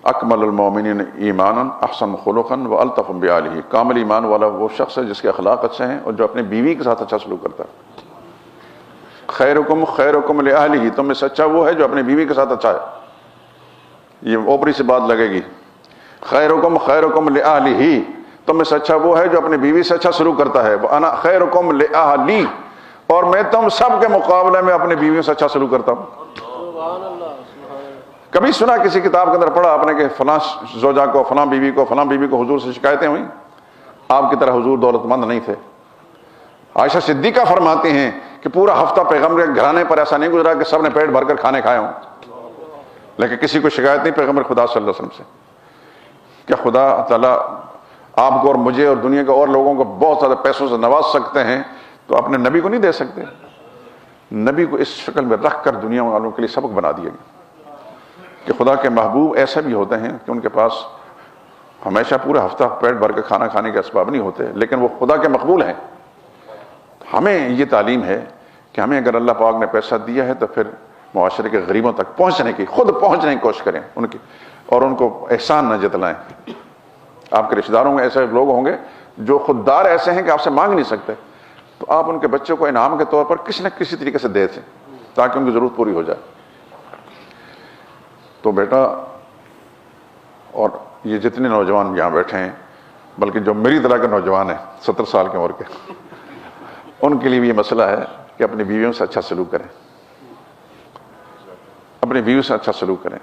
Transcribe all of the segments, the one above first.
اکمل المومنین ایمانا احسن خلقا والطف بعالیہ، کامل ایمان والا وہ شخص ہے جس کے اخلاق اچھے ہیں اور جو اپنے بیوی کے ساتھ اچھا سلوک کرتا ہے۔ خیرکم خیرکم لأہلہ، تم میں سے اچھا وہ ہے جو اپنے بیوی کے ساتھ اچھا ہے۔ یہ اوپری سے بات لگے گی، خیرکم خیرکم لأہلہ، تم میں سے اچھا وہ ہے جو اپنی بیوی سے اچھا سلوک کرتا ہے۔ وَأَنَا خَيْرُكُمْ لِأَهْلِي، اور میں تم سب کے مقابلے میں اپنی بیویوں سے اچھا سلوک کرتا ہوں۔ کبھی سنا کسی کتاب کے اندر پڑھا آپ نے کہ فلاں زوجہ کو، فلاں بیوی کو حضور سے شکایتیں ہوئیں؟ آپ کی طرح حضور دولت مند نہیں تھے۔ عائشہ صدیقہ فرماتی ہیں کہ پورا ہفتہ پیغمبر کے گھرانے پر ایسا نہیں گزرا کہ سب نے پیٹ بھر کر کھانے کھائے ہوں، لیکن کسی کو شکایت نہیں پیغمبر خدا صلی اللہ علیہ وسلم سے۔ کیا خدا تعالیٰ آپ کو اور مجھے اور دنیا کے اور لوگوں کو بہت زیادہ پیسوں سے نواز سکتے ہیں تو اپنے نبی کو نہیں دے سکتے؟ نبی کو اس شکل میں رکھ کر دنیا والوں کے لیے سبق بنا دیا گیا کہ خدا کے محبوب ایسے بھی ہوتے ہیں کہ ان کے پاس ہمیشہ پورا ہفتہ پیٹ بھر کے کھانا کھانے کے اسباب نہیں ہوتے، لیکن وہ خدا کے مقبول ہیں۔ ہمیں یہ تعلیم ہے کہ ہمیں اگر اللہ پاک نے پیسہ دیا ہے تو پھر معاشرے کے غریبوں تک پہنچنے کی، خود پہنچنے کی کوشش کریں ان کی، اور ان کو احسان نہ جتلائیں۔ آپ کے رشتہ داروں میں ایسے لوگ ہوں گے جو خوددار ایسے ہیں کہ آپ سے مانگ نہیں سکتے، تو آپ ان کے بچوں کو انعام کے طور پر کسی نہ کسی طریقے سے دے دیں تاکہ ان کی ضرورت پوری ہو جائے۔ تو بیٹا، اور یہ جتنے نوجوان یہاں بیٹھے ہیں، بلکہ جو میری طرح کے نوجوان ہیں 70 سال کی عمر کے، ان کے لیے بھی یہ مسئلہ ہے کہ اپنی بیویوں سے اچھا سلوک کریں، اپنی بیوی سے اچھا سلوک کریں۔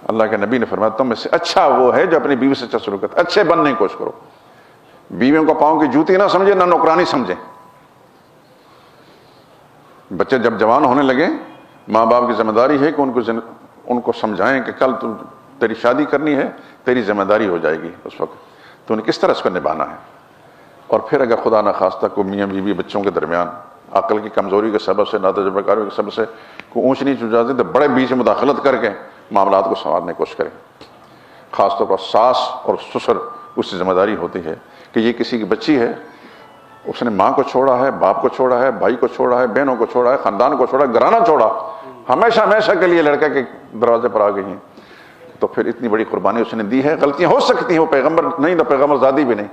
اللہ کے نبی نے فرمایا تم میں سے اچھا وہ ہے جو اپنی بیوی سے اچھا سلوک کرتا ہے۔ اچھے بننے کی کوشش کرو، بیویوں کو پاؤں کی جوتی نہ سمجھے، نہ نوکرانی سمجھیں۔ بچے جب جوان ہونے لگے، ماں باپ کی ذمہ داری ہے کہ ان کو سمجھائیں کہ کل تیری شادی کرنی ہے، تیری ذمہ داری ہو جائے گی اس وقت، تو انہیں کس طرح اس کو نبھانا ہے۔ اور پھر اگر خدا نخواستہ کو میاں بیوی بچوں کے درمیان عقل کی کمزوری کے سبب سے، ناتجربہ کاری کے سبب سے کوئی اونچ نیچ ہو جاتی تو بڑے بیچ مداخلت کر کے معاملات کو سنوارنے کی کوشش کریں۔ خاص طور پر ساس اور سسر اس کی ذمہ داری ہوتی ہے کہ یہ کسی کی بچی ہے، اس نے ماں کو چھوڑا ہے، باپ کو چھوڑا ہے، بھائی کو چھوڑا ہے، بہنوں کو چھوڑا ہے، خاندان کو چھوڑا ہے، گھرانہ چھوڑا، ہمیشہ کے لیے لڑکے کے دروازے پر آ گئی ہیں، تو پھر اتنی بڑی قربانی اس نے دی ہے۔ غلطیاں ہو سکتی ہیں، وہ پیغمبر نہیں نہ پیغمبر زادی بھی نہیں،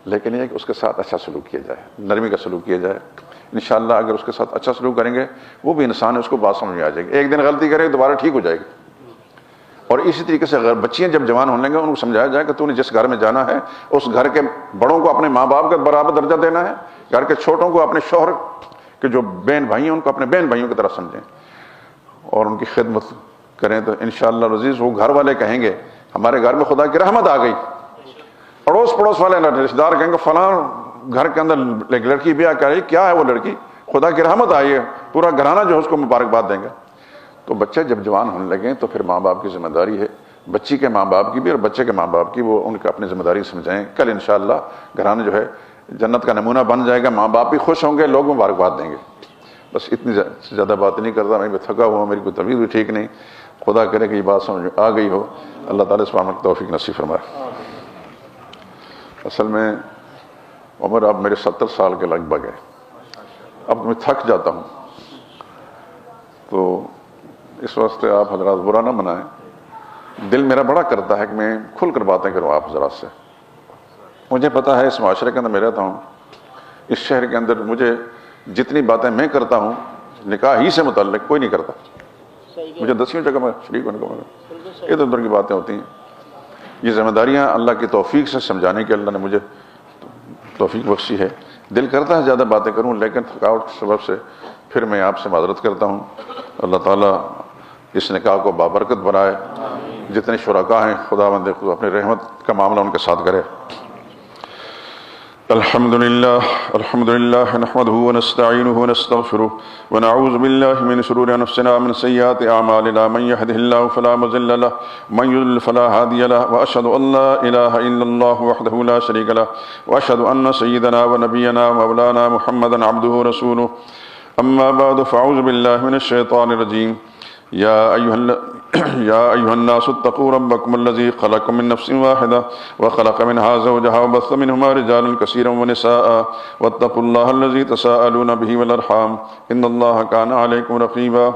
لیکن یہ کہ اس کے ساتھ اچھا سلوک کیا جائے، نرمی کا سلوک کیا جائے۔ انشاءاللہ اگر اس کے ساتھ اچھا سلوک کریں گے، وہ بھی انسان ہے، اس کو بات سمجھ میں آ جائے گی۔ ایک دن غلطی کرے دوبارہ ٹھیک ہو جائے گی۔ اور اسی طریقے سے اگر بچیاں جب جوان ہونے لگیں، ان کو سمجھایا جائے کہ تو نے جس گھر میں جانا ہے، اس گھر کے بڑوں کو اپنے ماں باپ کے برابر درجہ دینا ہے، گھر کے چھوٹوں کو اپنے شوہر کے جو بہن بھائی ہیں ان کو اپنے بہن بھائیوں کی طرح سمجھیں اور ان کی خدمت کریں، تو انشاءاللہ العزیز وہ گھر والے کہیں گے ہمارے گھر میں خدا کی رحمت آ گئی۔ اڑوس پڑوس والے رشتہ دار کہیں گے فلاں گھر کے اندر ایک لڑکی بیاہ کر رہی، کیا ہے وہ لڑکی، خدا کی رحمت آئی ہے، پورا گھرانہ جو ہے اس کو مبارکباد دیں گے۔ تو بچے جب جوان ہونے لگیں تو پھر ماں باپ کی ذمہ داری ہے، بچی کے ماں باپ کی بھی اور بچے کے ماں باپ کی، وہ ان کو اپنی ذمہ داری سمجھائیں۔ کل انشاءاللہ گھرانہ جو ہے جنت کا نمونہ بن جائے گا، ماں باپ بھی خوش ہوں گے، لوگ مبارکباد دیں گے۔ بس اتنی زیادہ بات نہیں کرتا، میں بھی تھکا ہوا، میری کوئی طبیعت بھی ٹھیک نہیں، خدا کرے کہ یہ بات سمجھ آ گئی ہو، اللہ تعالیٰ اس معاملے کی توفیق نصیب فرمائے۔ اصل میں عمر اب میرے 70 سال کے لگ بھگ ہے، اب میں تھک جاتا ہوں، تو اس واسطے آپ حضرات برا نہ منائیں، دل میرا بڑا کرتا ہے کہ میں کھل کر باتیں کروں آپ حضرات سے۔ مجھے پتا ہے اس معاشرے کے اندر میں رہتا ہوں، اس شہر کے اندر مجھے جتنی باتیں میں کرتا ہوں نکاح ہی سے متعلق کوئی نہیں کرتا، مجھے 10ویں جگہ میں شریک ہونے کو ملا، ادھر ادھر کی باتیں ہوتی ہیں۔ یہ ذمہ داریاں اللہ کی توفیق سے سمجھانے کی اللہ نے مجھے توفیق بخشی ہے۔ دل کرتا ہے زیادہ باتیں کروں، لیکن تھکاوٹ کے سبب سے پھر میں آپ سے معذرت کرتا ہوں۔ اللہ تعالیٰ اس نکاح کو بابرکت بنائے، جتنے شرکاء ہیں خدا بندے خود اپنی رحمت کا معاملہ ان کے ساتھ کرے۔ الحمدللہ نحمده ونستعینه ونستغفره ونعوذ باللہ من شرور انفسنا ومن سیئات اعمالنا، من يهده الله فلا مضل له ومن يضلل فلا هادي له، واشهد ان لا اله الا الله وحده لا شريك له، واشهد ان سيدنا ونبينا ومولانا محمدا عبده ورسوله، اما بعد فاعوذ باللہ من الشیطان الرجیم۔ یا ایھا الناس اتقوا ربکم الذی خلقکم من نفس واحدہ وخلق منها زوجها وبث منهما رجالا کثیرا ونساء واتقوا اللہ الذی تساءلون به والارحام ان اللہ کان علیکم رقیبا۔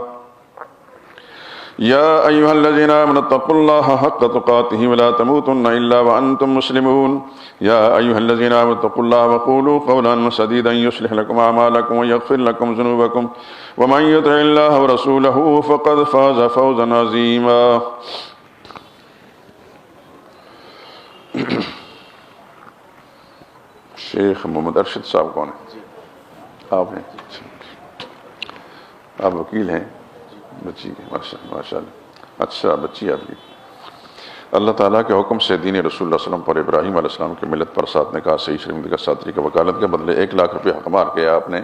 يا أيها الذين آمنوا اتقوا الله حق تقاته ولا تموتن إلا وأنتم مسلمون يا أيها الذين آمنوا اتقوا الله وقولوا قولا سديدا يصلح لكم أعمالكم ويغفر لكم ذنوبكم ومن يطع الله ورسوله فقد فاز فوزا عظيما. شیخ محمد ارشد صاحب کون ہیں؟ آپ ہیں؟ آپ وکیل ہیں؟ بچی ماشاء اللہ، اچھا بچی آپ کی. اللہ تعالیٰ کے حکم سے دین رسول اللہ علیہ وسلم پر ابراہیم علیہ السلام کی ملت پر 7 نکاح صحیح شرمندی کا 7 طریقہ وکالت کے بدلے 1 لاکھ روپے حقمار کیا آپ نے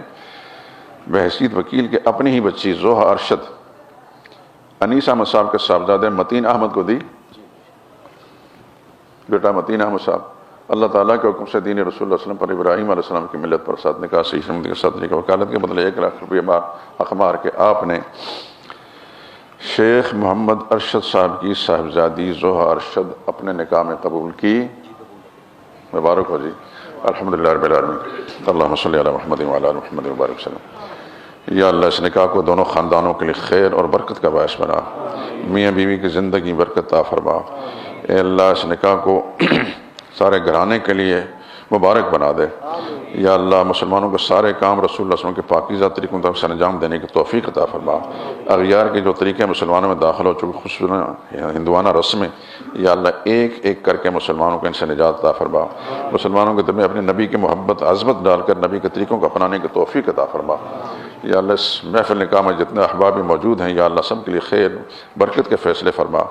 بحیثیت وکیل کے اپنی ہی بچی زوہا ارشد انیس احمد صاحب کے صاحبزادے متین احمد کو دی. بیٹا متین احمد صاحب اللہ تعالیٰ کے حکم سے دین رسول اللہ صلی اللہ علیہ وسلم پر ابراہیم علیہ السلام کی ملت پر 7 نکاح صحیح شرمندی کا 7 طریقہ وکالت کے بدلے 1 لاکھ روپے حقمار کے آپ نے شیخ محمد ارشد صاحب کی صاحبزادی زوہا ارشد اپنے نکاح میں قبول کی. مبارک ہو جی، الحمدللہ رب العالمین. اللہم صلی علی محمد وعلی آل محمد وبارک وسلم. یا اللہ اس نکاح کو دونوں خاندانوں کے لیے خیر اور برکت کا باعث بنا، میاں بیوی کی زندگی برکت عطا فرما. اے اللہ اس نکاح کو سارے گھرانے کے لیے مبارک بنا دے. یا اللہ مسلمانوں کو سارے کام رسول اللہ صلی اللہ علیہ وسلم کے پاکیزہ طریقوں تک سر انجام دینے کی توفیق عطا فرما. اغیار کے جو طریقے مسلمانوں میں داخل ہو چکے خصوصاً ہندوانہ رسمیں، یا اللہ ایک ایک کر کے مسلمانوں کو ان سے نجات عطا فرما. مسلمانوں کے دل میں اپنے نبی کی محبت عظمت ڈال کر نبی کے طریقوں کو اپنانے کی توفیق عطا فرما. یا اللہ اس محفل نکاح میں جتنے احباب موجود ہیں یا اللہ سب کے لیے خیر برکت کے فیصلے فرما.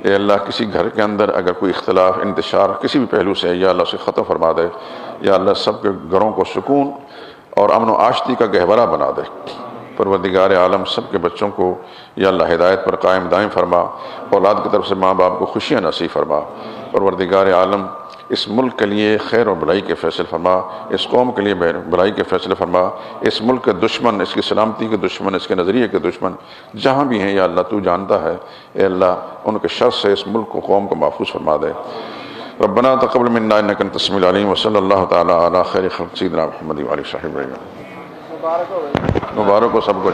اے اللہ کسی گھر کے اندر اگر کوئی اختلاف انتشار کسی بھی پہلو سے ہے یا اللہ اسے ختم فرما دے. یا اللہ سب کے گھروں کو سکون اور امن و آشتی کا گہورہ بنا دے. پروردگار عالم سب کے بچوں کو یا اللہ ہدایت پر قائم دائم فرما. اولاد کی طرف سے ماں باپ کو خوشیاں نصیب فرما. پروردگار عالم اس ملک کے لیے خیر اور بھلائی کے فیصلے فرما. اس قوم کے لیے بھلائی کے فیصلے فرما. اس ملک کے دشمن، اس کی سلامتی کے دشمن، اس کے نظریے کے دشمن جہاں بھی ہیں یا اللہ تو جانتا ہے. اے اللہ ان کے شر سے اس ملک کو قوم کو محفوظ فرما دے. ربنا تقبل منا انک انت السمیع العلیم وصلی اللہ تعالی علی خیر خلق سیدنا محمد وعلی صحبہ. مبارک ہو سب کو.